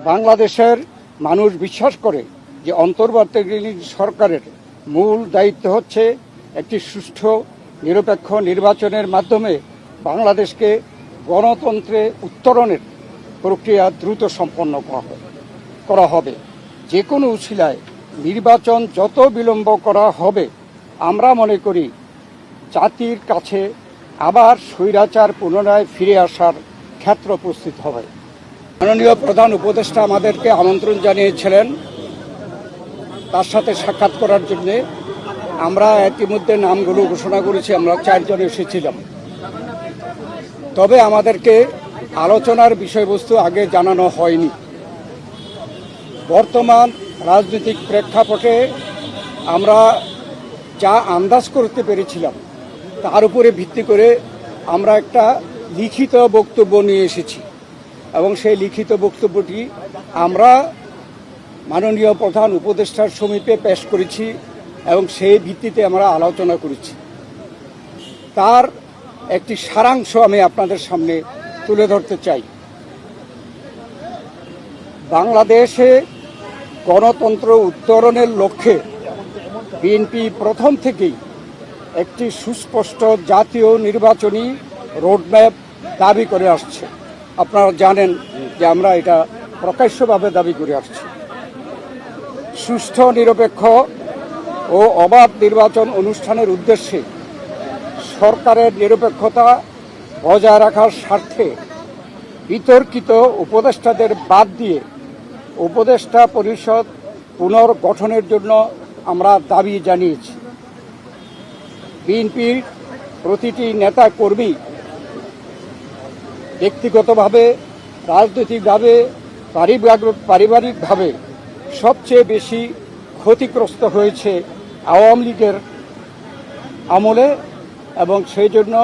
বাংলাদেশের মানুষ বিশ্বাস করে যে অন্তর্বর্তীকালীন সরকারের মূল দায়িত্ব হচ্ছে একটি সুষ্ঠু নিরপেক্ষ নির্বাচনের মাধ্যমে বাংলাদেশকে গণতন্ত্রে উত্তরণের প্রক্রিয়া দ্রুত সম্পন্ন করা হবে। যে কোনো উছিলায় নির্বাচন যত বিলম্ব করা হবে, আমরা মনে করি জাতির কাছে আবার স্বৈরাচার পুনরায় ফিরে আসার ক্ষেত্র উপস্থিত হবে। মাননীয় প্রধান উপদেষ্টা আমাদেরকে আমন্ত্রণ জানিয়েছিলেন তার সাথে সাক্ষাৎ করার জন্য। আমরা ইতিমধ্যে নামগুলো ঘোষণা করেছি, আমরা 4 জন এসেছিলাম। তবে আমাদেরকে আলোচনার বিষয়বস্তু আগে জানানো হয়নি। বর্তমান রাজনৈতিক প্রেক্ষাপটে আমরা যা আন্দাজ করতে পেরেছিলাম তার উপরে ভিত্তি করে আমরা একটা লিখিত বক্তব্য নিয়ে এসেছি এবং সেই লিখিত বক্তব্যটি আমরা মাননীয় প্রধান উপদেষ্টার সমীপে পেশ করেছি এবং সেই ভিত্তিতে আমরা আলোচনা করেছি। তার একটি সারাংশ আমি আপনাদের সামনে তুলে ধরতে চাই। বাংলাদেশে গণতন্ত্র উত্তরণের লক্ষ্যে বিএনপি প্রথম থেকেই একটি সুস্পষ্ট জাতীয় নির্বাচনী রোডম্যাপ দাবি করে আসছে। আপনারা জানেন যে আমরা এটা প্রকাশ্যভাবে দাবি করে আসছি। সুষ্ঠু নিরপেক্ষ ও অবাধ নির্বাচন অনুষ্ঠানের উদ্দেশ্যে সরকারের নিরপেক্ষতা বজায় রাখার স্বার্থে বিতর্কিত উপদেষ্টাদের বাদ দিয়ে উপদেষ্টা পরিষদ পুনর্গঠনের জন্য আমরা দাবি জানিয়েছি। বিএনপির প্রতিটি নেতা কর্মী ব্যক্তিগতভাবে, রাজনৈতিকভাবে, পারিবারিকভাবে সবচেয়ে বেশি ক্ষতিগ্রস্ত হয়েছে আওয়ামী লীগের আমলে এবং সেই জন্য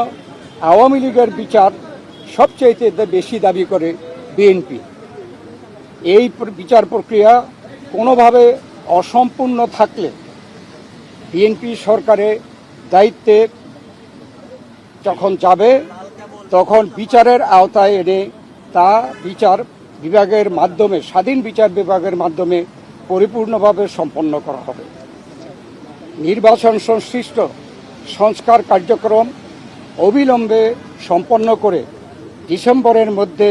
আওয়ামী লীগের বিচার সবচেয়ে বেশি দাবি করে বিএনপি। এই বিচার প্রক্রিয়া কোনোভাবে অসম্পূর্ণ থাকলে বিএনপি সরকারের দায়িত্বে যখন যাবে তখন বিচারের আওতায় এনে তা বিচার বিভাগের মাধ্যমে, স্বাধীন বিচার বিভাগের মাধ্যমে পরিপূর্ণভাবে সম্পন্ন করা হবে। নির্বাচন সংশ্লিষ্ট সংস্কার কার্যক্রম অবিলম্বে সম্পন্ন করে ডিসেম্বরের মধ্যে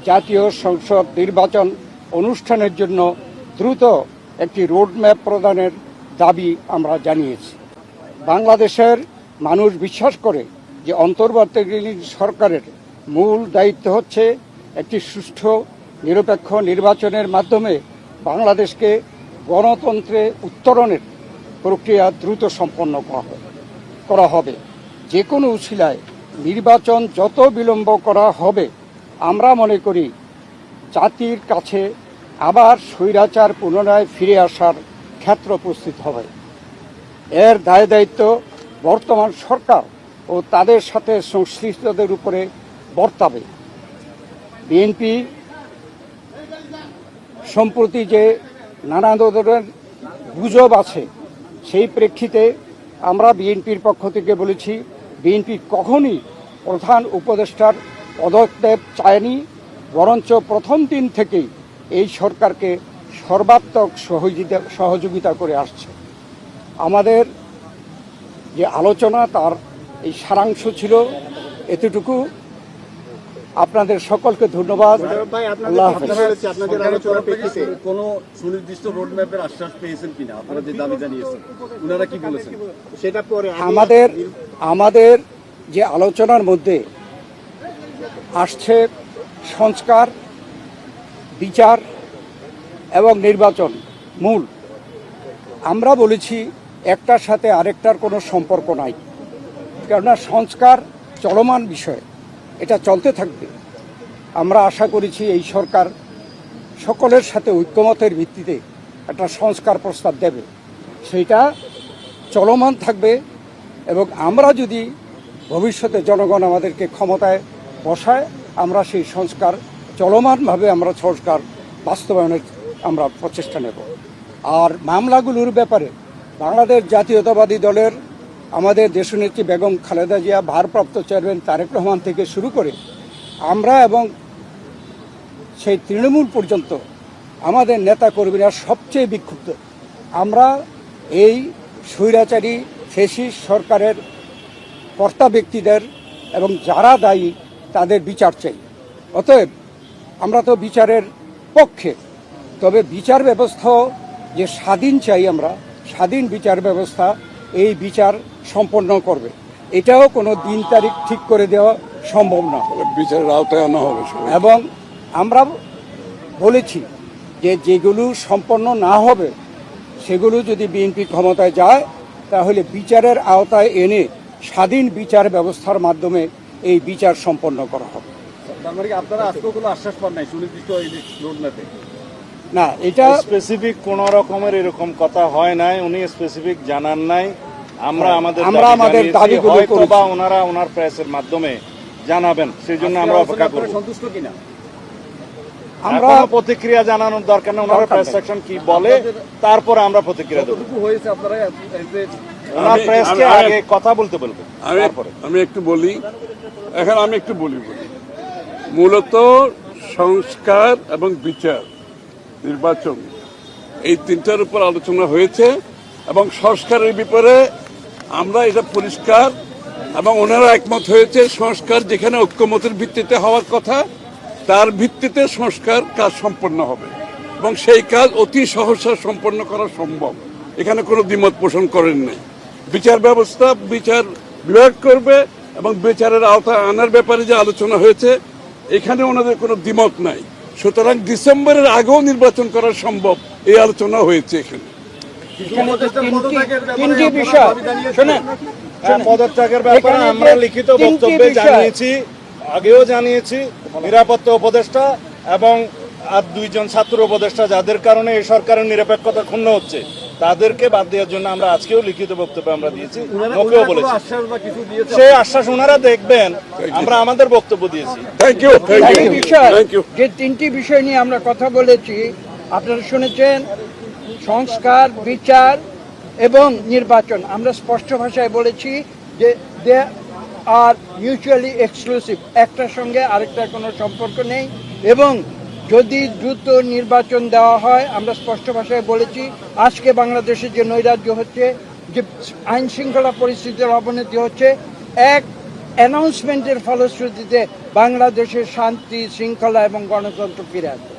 জাতীয় সংসদ নির্বাচন অনুষ্ঠানের জন্য দ্রুত একটি রোডম্যাপ প্রদানের দাবি আমরা জানিয়েছি। বাংলাদেশের মানুষ বিশ্বাস করে যে অন্তর্বর্তীকালীন সরকারের মূল দায়িত্ব হচ্ছে একটি সুষ্ঠু নিরপেক্ষ নির্বাচনের মাধ্যমে বাংলাদেশকে গণতন্ত্রে উত্তরণের প্রক্রিয়া দ্রুত সম্পন্ন করা হবে। যে কোনো উছিলায় নির্বাচন যত বিলম্ব করা হবে, আমরা মনে করি জাতির কাছে আবার স্বৈরাচার পুনরায় ফিরে আসার ক্ষেত্র উপস্থিত হবে। এর দায় দায়িত্ব বর্তমান সরকার ও তাদের সাথে সংশ্লিষ্টদের উপরে বর্তাবে। বিএনপি সম্প্রতি যে নানা ধরনের গুজব আছে, সেই প্রেক্ষিতে আমরা বিএনপির পক্ষ থেকে বলেছি বিএনপি কখনই প্রধান উপদেষ্টার পদত্যাগ চায়নি, বরঞ্চ প্রথম দিন থেকেই এই সরকারকে সর্বাত্মক সহযোগিতা করে আসছে। আমাদের যে আলোচনা তার এই সারাংশ ছিল এতটুকু। আপনাদের সকলকে ধন্যবাদ। আল্লাহ হাফেজ। কোনো সুনির্দিষ্ট রোডম্যাপের আশ্বাস পেয়েছেন কিনা? আপনারা যে দাবি জানিয়েছেন ওনারা কি বলেছেন সেটা পরে? আমাদের যে আলোচনার মধ্যে আসছে সংস্কার, বিচার এবং নির্বাচন মূল। আমরা বলেছি একটার সাথে আরেকটার কোনো সম্পর্ক নাই, কেননা সংস্কার চলমান বিষয়, এটা চলতে থাকবে। আমরা আশা করেছি এই সরকার সকলের সাথে ঐক্যমতের ভিত্তিতে একটা সংস্কার প্রস্তাব দেবে, সেইটা চলমান থাকবে। এবং আমরা যদি ভবিষ্যতে জনগণ আমাদেরকে ক্ষমতায় বসায়, আমরা সেই সংস্কার চলমানভাবে আমরা সংস্কার বাস্তবায়নের আমরা প্রচেষ্টা নেব। আর মামলাগুলোর ব্যাপারে বাংলাদেশ জাতীয়তাবাদী দলের আমাদের দেশনেত্রী বেগম খালেদা জিয়া, ভারপ্রাপ্ত চেয়ারম্যান তারেক রহমান থেকে শুরু করে আমরা এবং সেই তৃণমূল পর্যন্ত আমাদের নেতা কর্মীরা সবচেয়ে বিক্ষুব্ধ। আমরা এই স্বৈরাচারী ফ্যাসিস্ট সরকারের কর্তা ব্যক্তিদের এবং যারা দায়ী তাদের বিচার চাই। অতএব আমরা তো বিচারের পক্ষে, তবে বিচার ব্যবস্থা যে স্বাধীন চাই, আমরা স্বাধীন বিচার ব্যবস্থা এই বিচার সম্পন্ন করবে। এটাও কোনো দিন তারিখ ঠিক করে দেওয়া সম্ভব না, বিচারের আওতায় আনা হবে সবাই। এবং আমরা বলেছি যে যেগুলো সম্পন্ন না হবে সেগুলো যদি বিএনপি ক্ষমতায় যায় তাহলে বিচারের আওতায় এনে স্বাধীন বিচার ব্যবস্থার মাধ্যমে এই বিচার সম্পন্ন করা হবে। তার মানে কি আপনারা আজকেও কোনো আশ্বাস পান নাই সুনির্দিষ্ট এই রোড ম্যাপে? না, এটা স্পেসিফিক কোন রকমের এরকম কথা হয় নাই, উনি স্পেসিফিক জানান নাই। আমরা আমাদের দাবিগুলো হয়তো করেছি। বা ওনারা ওনার প্রেসের মাধ্যমে জানাবেন, সেই জন্য আমরা অপেক্ষা করব। সন্তুষ্ট কিনা? আমরা আমরা প্রতিক্রিয়া জানানোর দরকার নেই, ওনার প্রেস সেকশন কি বলে তারপরে আমরা প্রতিক্রিয়া দেব। কতটুকু হয়েছে আপনারা ওনার প্রেসকে আগে কথা বলতে বলবেন তারপরে। আমি একটু বলি, এখন আমি একটু বলি মূলত সংস্কার এবং বিচার, নির্বাচন, এই তিনটার উপর আলোচনা হয়েছে এবং সংস্কারের ব্যাপারে আমরা এটা পরিষ্কার এবং ওনারা একমত হয়েছে। সংস্কার যেখানে ঐক্যমতের ভিত্তিতে হওয়ার কথা তার ভিত্তিতে সংস্কার কাজ সম্পন্ন হবে এবং সেই কাজ অতি সহসা সম্পন্ন করা সম্ভব। এখানে কোনো দ্বিমত পোষণ করেন নাই। বিচার ব্যবস্থা বিচার বিভাগ করবে এবং বিচারের আওতায় আনার ব্যাপারে যে আলোচনা হয়েছে এখানে ওনাদের কোনো দ্বিমত নাই। সুতরাং ডিসেম্বরের আগেও নির্বাচন করা সম্ভব, এই আলোচনা হয়েছে এখানে। তিনটি বিষয় শোনেন, পদত্যাগের ব্যাপারে আমরা লিখিত বক্তব্যে জানিয়েছি, আগেও জানিয়েছি। নিরাপত্তা উপদেষ্টা এবং আর দুইজন ছাত্র উপদেষ্টা যাদের কারণে এই সরকারের নিরপেক্ষতা ক্ষুণ্ণ হচ্ছে তাদেরকে বাদ দেওয়ার জন্য আমরা আজকেও লিখিত বক্তব্য আমরা দিয়েছি, ওকেও বলেছি। আশ্বাস বা কিছু দিয়েছে? সেই আশ্বাস ওনারা দেখবেন, আমরা আমাদের বক্তব্য দিয়েছি। থ্যাংক ইউ, থ্যাংক এই ইউ, বিষয় থ্যাংক ইউ। যে তিনটি বিষয় নিয়ে আমরা কথা বলেছি আপনারা শুনেছেন, সংস্কার, বিচার এবং নির্বাচন। আমরা স্পষ্ট ভাষায় বলেছি যে দে আর মিউচুয়ালি এক্সক্লুসিভ, একটার সঙ্গে আরেকটার কোনো সম্পর্ক নেই। এবং যদি দ্রুত নির্বাচন দেওয়া হয়, আমরা স্পষ্ট ভাষায় বলেছি আজকে বাংলাদেশে যে নৈরাজ্য হচ্ছে, যে আইন শৃঙ্খলা পরিস্থিতির অবনতি হচ্ছে, এক অ্যানাউন্সমেন্টের ফলশ্রুতিতে বাংলাদেশের শান্তি শৃঙ্খলা এবং গণতন্ত্র ফিরে আসবে।